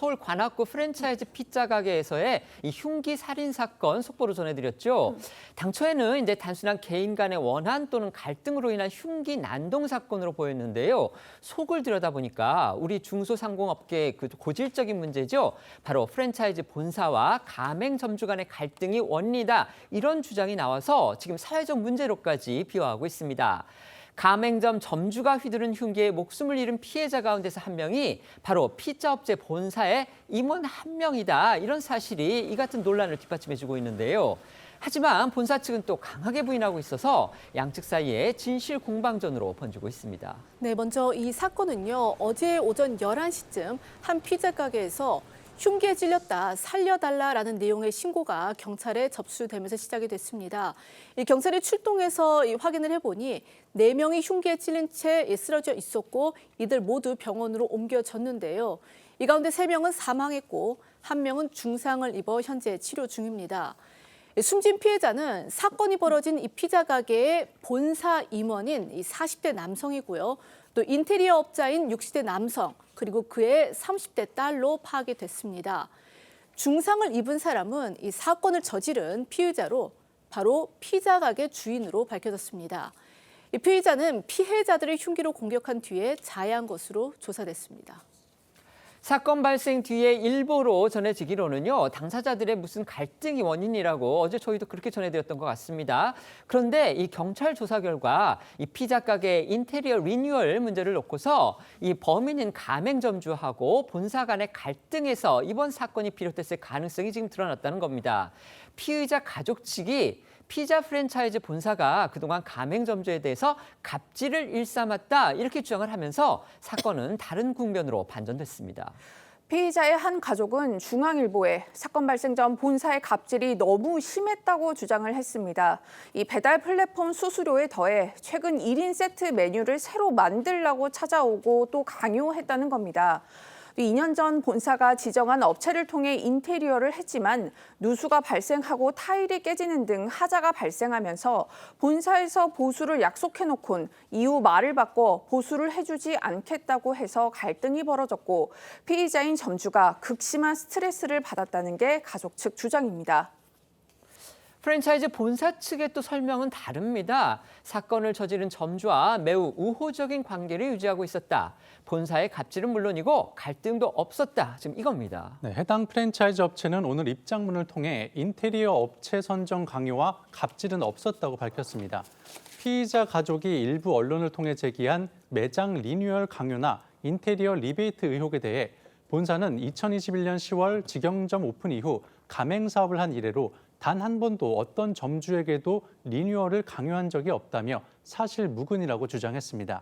서울 관악구 프랜차이즈 피자 가게에서의 이 흉기 살인 사건 속보로 전해드렸죠. 당초에는 이제 단순한 개인 간의 원한 또는 갈등으로 인한 흉기 난동 사건으로 보였는데요. 속을 들여다보니까 우리 중소상공업계의 그 고질적인 문제죠. 바로 프랜차이즈 본사와 가맹점주 간의 갈등이 원인이다. 이런 주장이 나와서 지금 사회적 문제로까지 비화하고 있습니다. 가맹점 점주가 휘두른 흉기에 목숨을 잃은 피해자 가운데서 한 명이 바로 피자업체 본사의 임원 한 명이다. 이런 사실이 이 같은 논란을 뒷받침해주고 있는데요. 하지만 본사 측은 또 강하게 부인하고 있어서 양측 사이에 진실 공방전으로 번지고 있습니다. 네, 먼저 이 사건은요. 어제 오전 11시쯤 한 피자 가게에서 흉기에 찔렸다, 살려달라라는 내용의 신고가 경찰에 접수되면서 시작이 됐습니다. 이 경찰이 출동해서 확인을 해보니 4명이 흉기에 찔린 채 쓰러져 있었고 이들 모두 병원으로 옮겨졌는데요. 이 가운데 3명은 사망했고 1명은 중상을 입어 현재 치료 중입니다. 숨진 피해자는 사건이 벌어진 이 피자 가게의 본사 임원인 이 40대 남성이고요. 또 인테리어 업자인 60대 남성, 그리고 그의 30대 딸로 파악이 됐습니다. 중상을 입은 사람은 이 사건을 저지른 피의자로 바로 피자 가게 주인으로 밝혀졌습니다. 이 피의자는 피해자들의 흉기로 공격한 뒤에 자해한 것으로 조사됐습니다. 사건 발생 뒤에 일보로 전해지기로는요. 당사자들의 무슨 갈등이 원인이라고 어제 저희도 그렇게 전해드렸던 것 같습니다. 그런데 이 경찰 조사 결과 이 피자 가게 인테리어 리뉴얼 문제를 놓고서 이 범인인 가맹점주하고 본사 간의 갈등에서 이번 사건이 비롯됐을 가능성이 지금 드러났다는 겁니다. 피의자 가족 측이 피자 프랜차이즈 본사가 그동안 가맹점주에 대해서 갑질을 일삼았다 이렇게 주장을 하면서 사건은 다른 국면으로 반전됐습니다. 피의자의 한 가족은 중앙일보에 사건 발생 전 본사의 갑질이 너무 심했다고 주장을 했습니다. 이 배달 플랫폼 수수료에 더해 최근 1인 세트 메뉴를 새로 만들라고 찾아오고 또 강요했다는 겁니다. 2년 전 본사가 지정한 업체를 통해 인테리어를 했지만 누수가 발생하고 타일이 깨지는 등 하자가 발생하면서 본사에서 보수를 약속해놓곤 이후 말을 바꿔 보수를 해주지 않겠다고 해서 갈등이 벌어졌고 피의자인 점주가 극심한 스트레스를 받았다는 게 가족 측 주장입니다. 프랜차이즈 본사 측의 또 설명은 다릅니다. 사건을 저지른 점주와 매우 우호적인 관계를 유지하고 있었다. 본사의 갑질은 물론이고 갈등도 없었다. 지금 이겁니다. 네, 해당 프랜차이즈 업체는 오늘 입장문을 통해 인테리어 업체 선정 강요와 갑질은 없었다고 밝혔습니다. 피의자 가족이 일부 언론을 통해 제기한 매장 리뉴얼 강요나 인테리어 리베이트 의혹에 대해 본사는 2021년 10월 직영점 오픈 이후 가맹 사업을 한 이래로 단 한 번도 어떤 점주에게도 리뉴얼을 강요한 적이 없다며 사실 무근이라고 주장했습니다.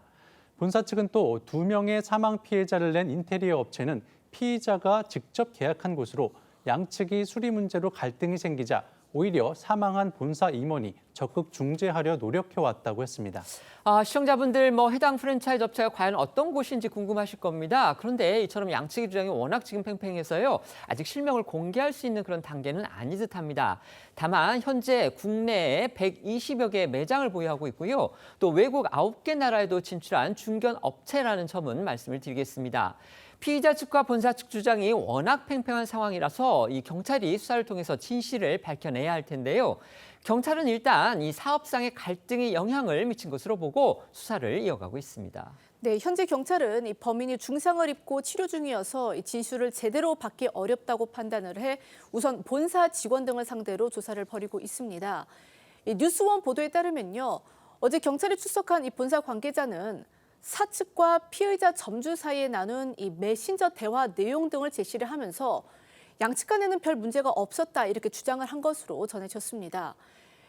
본사 측은 또 2명의 사망 피해자를 낸 인테리어 업체는 피의자가 직접 계약한 곳으로 양측이 수리 문제로 갈등이 생기자 오히려 사망한 본사 임원이 적극 중재하려 노력해왔다고 했습니다. 시청자분들 해당 프랜차이즈 업체가 과연 어떤 곳인지 궁금하실 겁니다. 그런데 이처럼 양측의 주장이 워낙 지금 팽팽해서요. 아직 실명을 공개할 수 있는 그런 단계는 아니 듯합니다. 다만 현재 국내에 120여 개의 매장을 보유하고 있고요. 또 외국 9개 나라에도 진출한 중견 업체라는 점은 말씀을 드리겠습니다. 피의자 측과 본사 측 주장이 워낙 팽팽한 상황이라서 이 경찰이 수사를 통해서 진실을 밝혀내야 할 텐데요. 경찰은 일단 이 사업상의 갈등이 영향을 미친 것으로 보고 수사를 이어가고 있습니다. 네, 현재 경찰은 이 범인이 중상을 입고 치료 중이어서 이 진술을 제대로 받기 어렵다고 판단을 해 우선 본사 직원 등을 상대로 조사를 벌이고 있습니다. 이 뉴스원 보도에 따르면요. 어제 경찰에 출석한 이 본사 관계자는 사측과 피의자 점주 사이에 나눈 이 메신저 대화 내용 등을 제시를 하면서 양측 간에는 별 문제가 없었다 이렇게 주장을 한 것으로 전해졌습니다.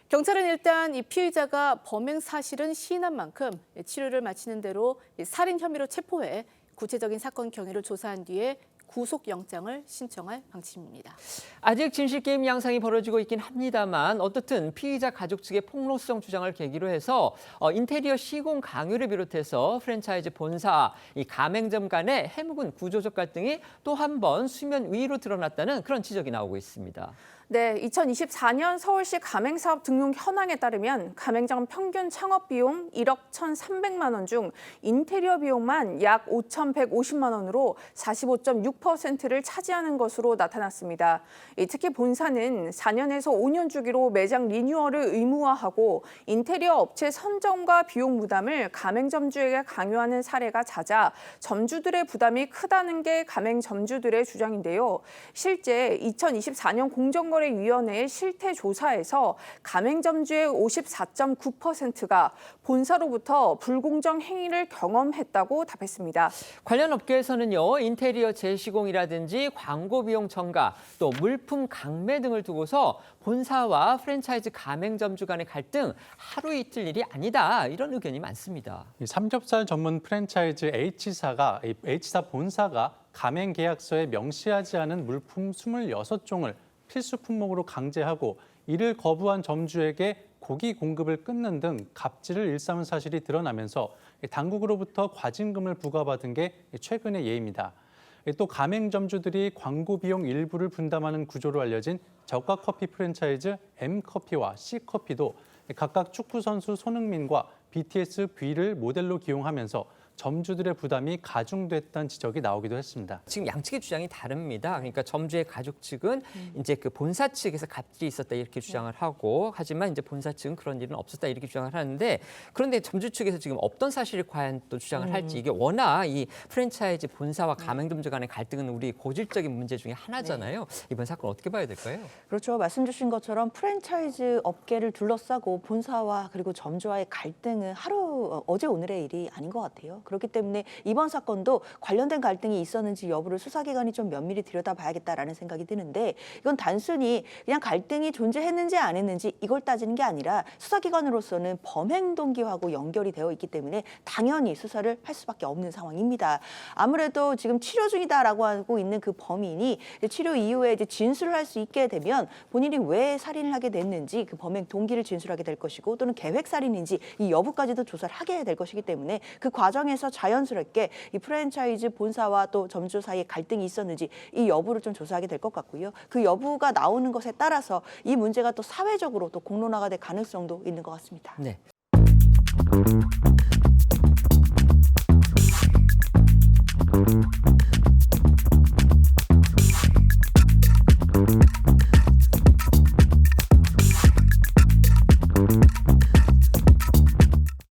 경찰은 일단 이 피의자가 범행 사실은 시인한 만큼 치료를 마치는 대로 살인 혐의로 체포해 구체적인 사건 경위를 조사한 뒤에 구속영장을 신청할 방침입니다. 아직 진실게임 양상이 벌어지고 있긴 합니다만 어떻든 피의자 가족 측의 폭로성 주장을 계기로 해서 인테리어 시공 강요를 비롯해서 프랜차이즈 본사, 이 가맹점 간의 해묵은 구조적 갈등이 또 한 번 수면 위로 드러났다는 그런 지적이 나오고 있습니다. 네, 2024년 서울시 가맹사업 등록 현황에 따르면 가맹점 평균 창업 비용 1억 1,300만 원 중 인테리어 비용만 약 5,150만 원으로 45.6% 6%를 차지하는 것으로 나타났습니다. 특히 본사는 4년에서 5년 주기로 매장 리뉴얼을 의무화하고 인테리어 업체 선정과 비용 부담을 가맹점주에게 강요하는 사례가 잦아 점주들의 부담이 크다는 게 가맹점주들의 주장인데요. 실제 2024년 공정거래위원회의 실태조사에서 가맹점주의 54.9%가 본사로부터 불공정 행위를 경험했다고 답했습니다. 관련 업계에서는요, 인테리어 재시공이라든지 광고 비용 첨가, 또 물품 강매 등을 두고서 본사와 프랜차이즈 가맹점주 간의 갈등 하루 이틀 일이 아니다, 이런 의견이 많습니다. 이 삼겹살 전문 프랜차이즈 H사 본사가 가맹 계약서에 명시하지 않은 물품 26종을 필수 품목으로 강제하고 이를 거부한 점주에게 고기 공급을 끊는 등 갑질을 일삼은 사실이 드러나면서 당국으로부터 과징금을 부과받은 게 최근의 예입니다. 또 가맹점주들이 광고 비용 일부를 분담하는 구조로 알려진 저가 커피 프랜차이즈 M커피와 C커피도 각각 축구 선수 손흥민과 BTS V를 모델로 기용하면서 점주들의 부담이 가중됐다는 지적이 나오기도 했습니다. 지금 양측의 주장이 다릅니다. 그러니까 점주의 가족 측은 이제 그 본사 측에서 갑질이 있었다 이렇게 주장을 하고, 하지만 이제 본사 측은 그런 일은 없었다 이렇게 주장을 하는데, 그런데 점주 측에서 지금 없던 사실을 과연 또 주장을 할지, 이게 워낙 이 프랜차이즈 본사와 가맹점주 간의 갈등은 우리 고질적인 문제 중에 하나잖아요. 이번 사건 어떻게 봐야 될까요? 그렇죠. 말씀 주신 것처럼 프랜차이즈 업계를 둘러싸고 본사와 그리고 점주와의 갈등은 어제 오늘의 일이 아닌 것 같아요. 그렇기 때문에 이번 사건도 관련된 갈등이 있었는지 여부를 수사기관이 좀 면밀히 들여다봐야겠다라는 생각이 드는데, 이건 단순히 그냥 갈등이 존재했는지 안 했는지 이걸 따지는 게 아니라 수사기관으로서는 범행 동기하고 연결이 되어 있기 때문에 당연히 수사를 할 수밖에 없는 상황입니다. 아무래도 지금 치료 중이다라고 하고 있는 그 범인이 치료 이후에 이제 진술을 할 수 있게 되면 본인이 왜 살인을 하게 됐는지 그 범행 동기를 진술하게 될 것이고, 또는 계획 살인인지 이 여부까지도 조사를 하게 될 것이기 때문에 그 과정에서 자연스럽게 이 프랜차이즈 본사와 또 점주 사이에 갈등이 있었는지 이 여부를 좀 조사하게 될 것 같고요. 그 여부가 나오는 것에 따라서 이 문제가 또 사회적으로 또 공론화가 될 가능성도 있는 것 같습니다. 네.